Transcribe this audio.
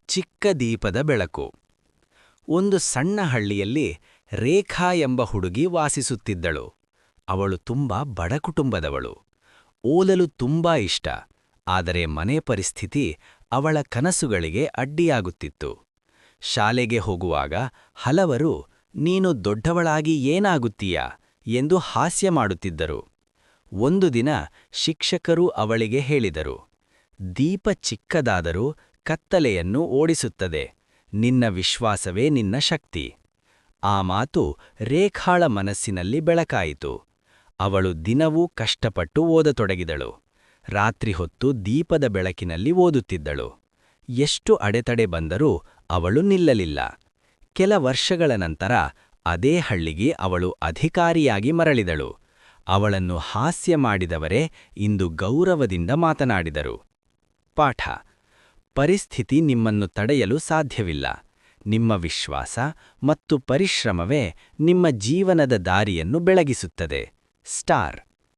ಚಿಕ್ಕ ದೀಪದ ಬೆಳಕು. ಒಂದು ಸಣ್ಣ ಹಳ್ಳಿಯಲ್ಲಿ ರೇಖಾ ಎಂಬ ಹುಡುಗಿ ವಾಸಿಸುತ್ತಿದ್ದಳು. ಅವಳು ತುಂಬಾ ಬಡ ಕುಟುಂಬದವಳು. ಓದಲು ತುಂಬಾ ಇಷ್ಟ, ಆದರೆ ಮನೆ ಪರಿಸ್ಥಿತಿ ಅವಳ ಕನಸುಗಳಿಗೆ ಅಡ್ಡಿಯಾಗುತ್ತಿತ್ತು. ಶಾಲೆಗೆ ಹೋಗುವಾಗ ಹಲವರು ನೀನು ದೊಡ್ಡವಳಾಗಿ ಏನಾಗುತ್ತೀಯಾ ಎಂದು ಹಾಸ್ಯ ಮಾಡುತ್ತಿದ್ದರು. ಒಂದು ದಿನ ಶಿಕ್ಷಕರು ಅವಳಿಗೆ ಹೇಳಿದರು, ದೀಪ ಚಿಕ್ಕದಾದರೂ ಕತ್ತಲೆಯನ್ನು ಓಡಿಸುತ್ತದೆ, ನಿನ್ನ ವಿಶ್ವಾಸವೇ ನಿನ್ನ ಶಕ್ತಿ. ಆ ಮಾತು ರೇಖಾಳ ಮನಸ್ಸಿನಲ್ಲಿ ಬೆಳಕಾಯಿತು. ಅವಳು ದಿನವೂ ಕಷ್ಟಪಟ್ಟು ಓದತೊಡಗಿದಳು. ರಾತ್ರಿ ಹೊತ್ತು ದೀಪದ ಬೆಳಕಿನಲ್ಲಿ ಓದುತ್ತಿದ್ದಳು. ಎಷ್ಟು ಅಡೆತಡೆ ಬಂದರೂ ಅವಳು ನಿಲ್ಲಲಿಲ್ಲ. ಕೆಲ ವರ್ಷಗಳ ನಂತರ ಅದೇ ಹಳ್ಳಿಗೆ ಅವಳು ಅಧಿಕಾರಿಯಾಗಿ ಮರಳಿದಳು. ಅವಳನ್ನು ಹಾಸ್ಯ ಮಾಡಿದವರೇ ಇಂದು ಗೌರವದಿಂದ ಮಾತನಾಡಿದರು. ಪಾಠ: ಪರಿಸ್ಥಿತಿ ನಿಮ್ಮನ್ನು ತಡೆಯಲು ಸಾಧ್ಯವಿಲ್ಲ. ನಿಮ್ಮ ವಿಶ್ವಾಸ ಮತ್ತು ಪರಿಶ್ರಮವೇ ನಿಮ್ಮ ಜೀವನದ ದಾರಿಯನ್ನು ಬೆಳಗಿಸುತ್ತದೆ. ಸ್ಟಾರ್.